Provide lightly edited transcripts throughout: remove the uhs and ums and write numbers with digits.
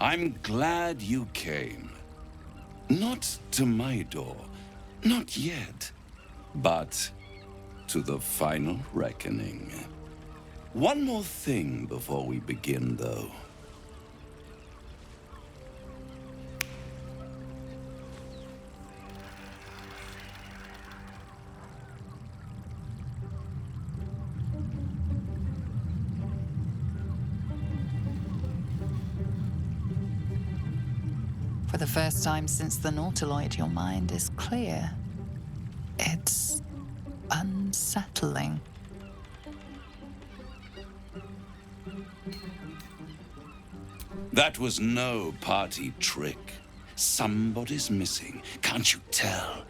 I'm glad you came. Not to my door, not yet, but to the final reckoning. One more thing before we begin, though. For the first time since the Nautiloid, your mind is clear. It's unsettling. That was no party trick. Somebody's missing, can't you tell?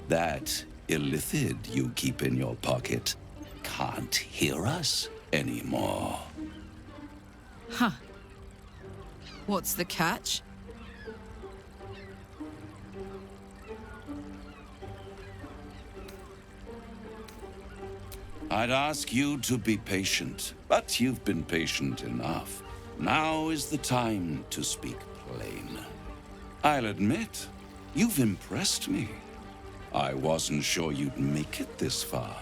That illithid you keep in your pocket can't hear us anymore. Huh. What's the catch? I'd ask you to be patient, but you've been patient enough. Now is the time to speak plain. I'll admit, you've impressed me. I wasn't sure you'd make it this far,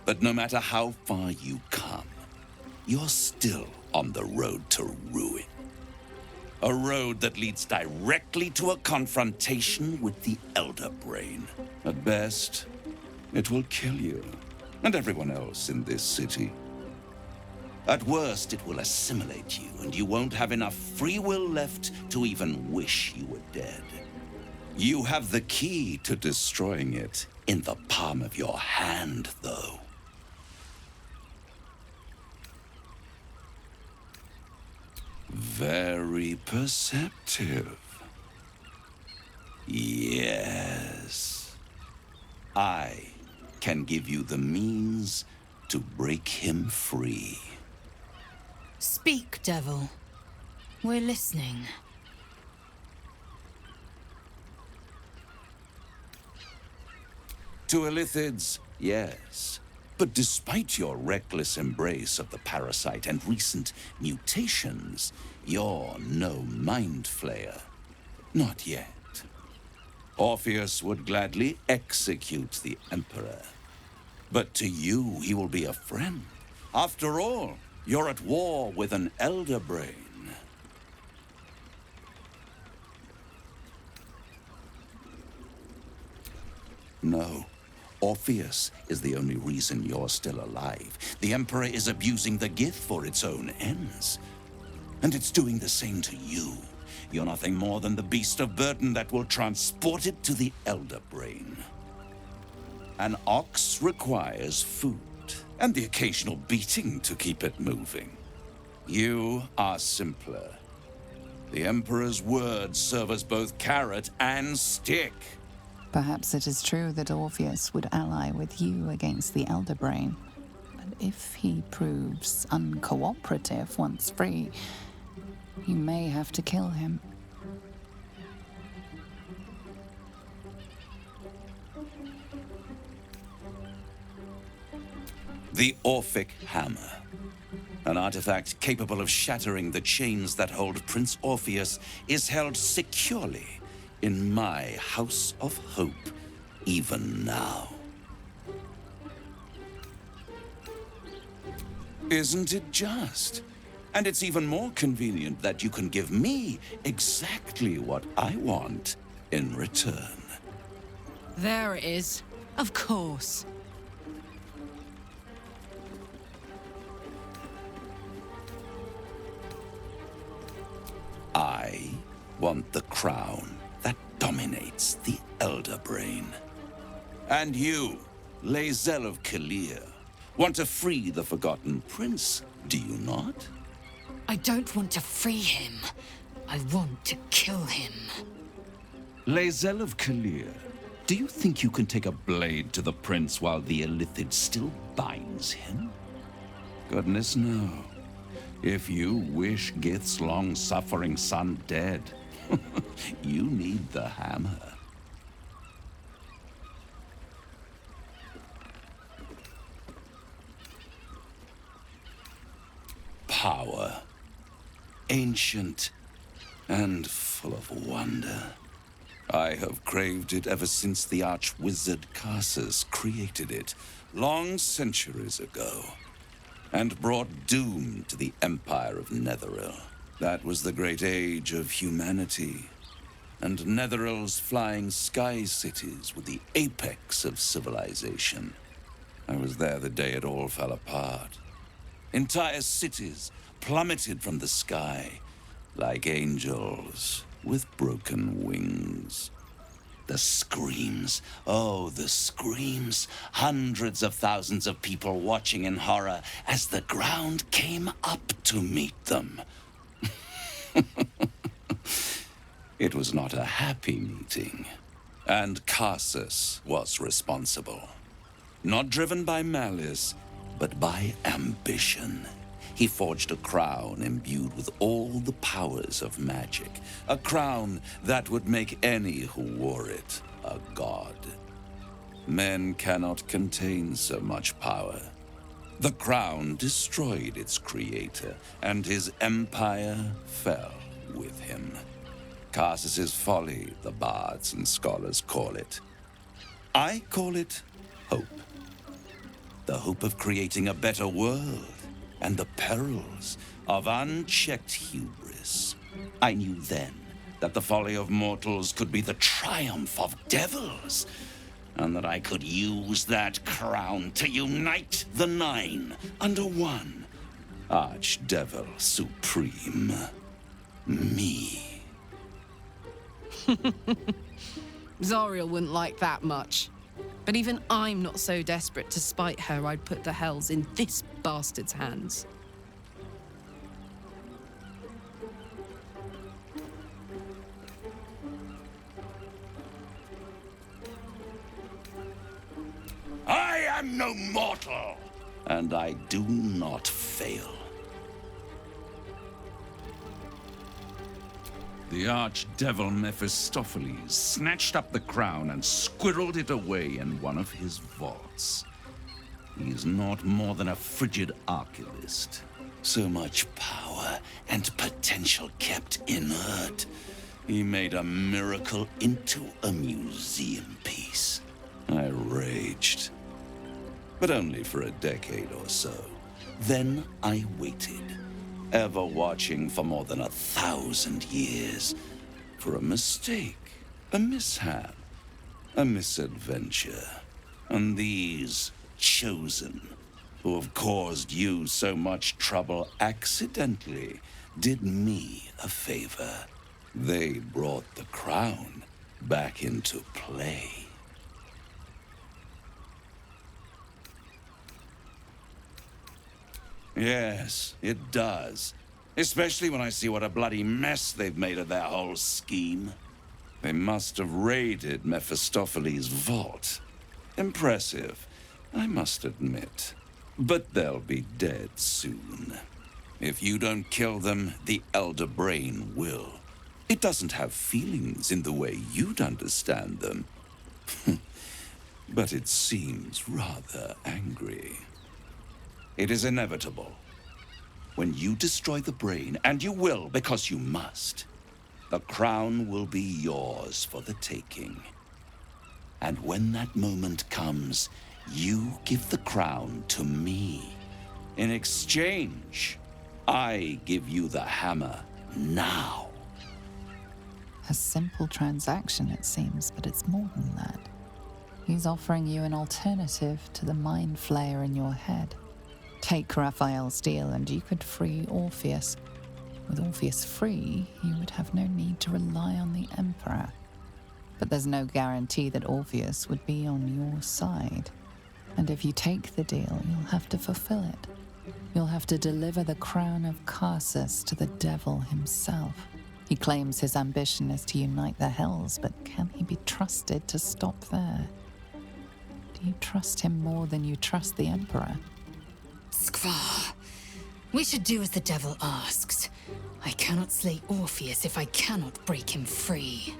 but no matter how far you come, you're still on the road to ruin. A road that leads directly to a confrontation with the Elder Brain. At best, it will kill you. And everyone else in this city. At worst, it will assimilate you, and you won't have enough free will left to even wish you were dead. You have the key to destroying it in the palm of your hand, though. Very perceptive. Yes. I can give you the means to break him free. Speak, devil. We're listening. To illithids, yes. But despite your reckless embrace of the parasite and recent mutations, you're no mind flayer. Not yet. Orpheus would gladly execute the Emperor. But to you, he will be a friend. After all, you're at war with an Elder Brain. No. Orpheus is the only reason you're still alive. The Emperor is abusing the gift for its own ends. And it's doing the same to you. You're nothing more than the beast of burden that will transport it to the Elder Brain. An ox requires food, and the occasional beating to keep it moving. You are simpler. The Emperor's words serve as both carrot and stick. Perhaps it is true that Orpheus would ally with you against the Elder Brain. But if he proves uncooperative once free, you may have to kill him. The Orphic Hammer. An artifact capable of shattering the chains that hold Prince Orpheus is held securely in my House of Hope, even now. Isn't it just? And it's even more convenient that you can give me exactly what I want in return. There it is. Of course. I want the crown that dominates the Elder Brain. And you, Lae'zel of Kalir, want to free the Forgotten Prince, do you not? I don't want to free him. I want to kill him. Lae'zel of Kalir, do you think you can take a blade to the prince while the illithid still binds him? Goodness no. If you wish Gith's long-suffering son dead, you need the hammer. Power. Ancient and full of wonder. I have craved it ever since the arch-wizard Carsus created it, long centuries ago, and brought doom to the Empire of Netheril. That was the great age of humanity, and Netheril's flying sky cities were the apex of civilization. I was there the day it all fell apart. Entire cities plummeted from the sky, like angels with broken wings. The screams, oh, the screams. Hundreds of thousands of people watching in horror as the ground came up to meet them. It was not a happy meeting, and Carsus was responsible. Not driven by malice, but by ambition. He forged a crown imbued with all the powers of magic. A crown that would make any who wore it a god. Men cannot contain so much power. The crown destroyed its creator, and his empire fell with him. Carsus's folly, the bards and scholars call it. I call it hope. The hope of creating a better world, and the perils of unchecked hubris. I knew then that the folly of mortals could be the triumph of devils, and that I could use that crown to unite the Nine under one Archdevil Supreme. Me. Zariel wouldn't like that much. But even I'm not so desperate to spite her I'd put the hells in this bastard's hands. I am no mortal, and I do not fail. The archdevil Mephistopheles snatched up the crown and squirreled it away in one of his vaults. He is not more than a frigid archivist. So much power and potential kept inert. He made a miracle into a museum piece. I raged, but only for a decade or so. Then I waited. Ever watching for more than 1,000 years. For a mistake, a mishap, a misadventure. And these chosen, who have caused you so much trouble accidentally, did me a favor. They brought the crown back into play. Yes, it does. Especially when I see what a bloody mess they've made of their whole scheme. They must have raided Mephistopheles' vault. Impressive, I must admit. But they'll be dead soon. If you don't kill them, the Elder Brain will. It doesn't have feelings in the way you'd understand them. But it seems rather angry. It is inevitable. When you destroy the brain, and you will because you must, the crown will be yours for the taking. And when that moment comes, you give the crown to me. In exchange, I give you the hammer now. A simple transaction, it seems, but it's more than that. He's offering you an alternative to the mind flayer in your head. Take Raphael's deal and you could free Orpheus. With Orpheus free, you would have no need to rely on the Emperor. But there's no guarantee that Orpheus would be on your side. And if you take the deal, you'll have to fulfill it. You'll have to deliver the crown of Carsus to the devil himself. He claims his ambition is to unite the hells, but can he be trusted to stop there? Do you trust him more than you trust the Emperor? Skvar, we should do as the devil asks. I cannot slay Orpheus if I cannot break him free.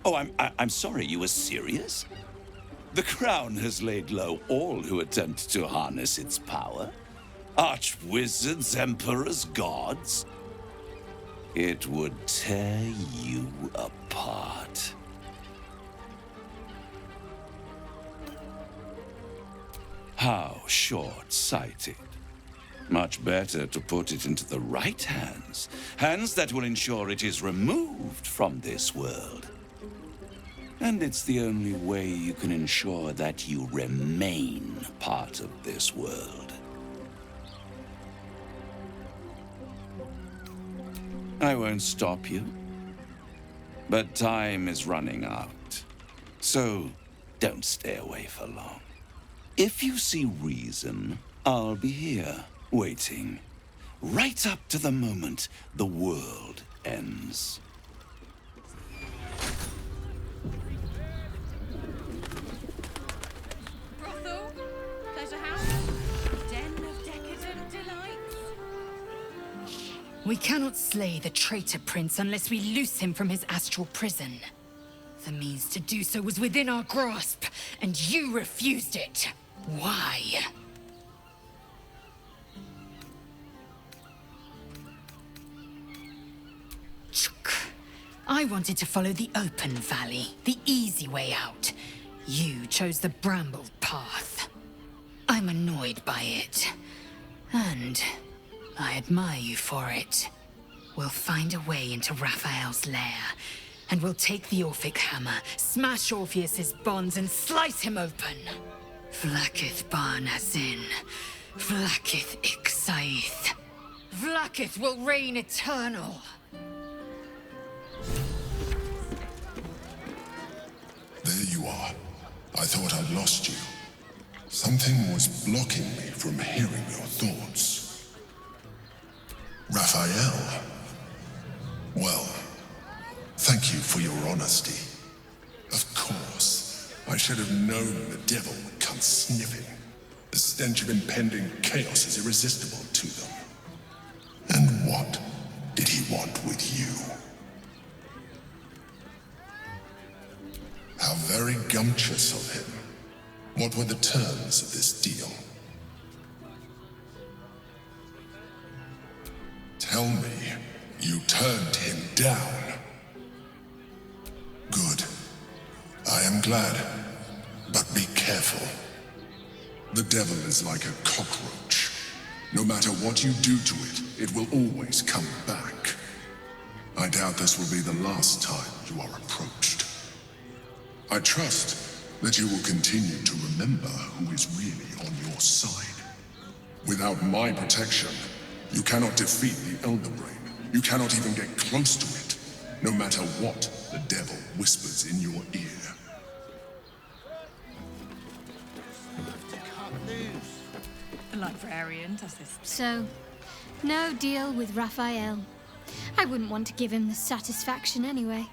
Oh, I'm sorry, you were serious? The crown has laid low all who attempt to harness its power. Archwizards, emperors, gods. It would tear you apart. How short-sighted. Much better to put it into the right hands. Hands that will ensure it is removed from this world. And it's the only way you can ensure that you remain part of this world. I won't stop you. But time is running out. So don't stay away for long. If you see reason, I'll be here, waiting. Right up to the moment the world ends. Brothel? Pleasure house? Den of decadent delights? We cannot slay the traitor prince unless we loose him from his astral prison. The means to do so was within our grasp, and you refused it. Why? I wanted to follow the open valley, the easy way out. You chose the brambled path. I'm annoyed by it. And I admire you for it. We'll find a way into Raphael's lair, and we'll take the Orphic hammer, smash Orpheus's bonds, and slice him open. Vlaakith Bar Nazin. Vlaakith Ixaith. Vlaakith will reign eternal. There you are. I thought I'd lost you. Something was blocking me from hearing your thoughts. Raphael. Well, thank you for your honesty. Of course, I should have known the devil would come sniffing. The stench of impending chaos is irresistible to them. And what did he want with you? How very gumptious of him. What were the terms of this deal? Tell me, you turned him down. Good. I am glad. But be careful. The devil is like a cockroach. No matter what you do to it, it will always come back. I doubt this will be the last time you are approached. I trust that you will continue to remember who is really on your side. Without my protection, you cannot defeat the Elder Brain. You cannot even get close to it, no matter what the devil whispers in your ear. The librarian does this. So, no deal with Raphael. I wouldn't want to give him the satisfaction anyway.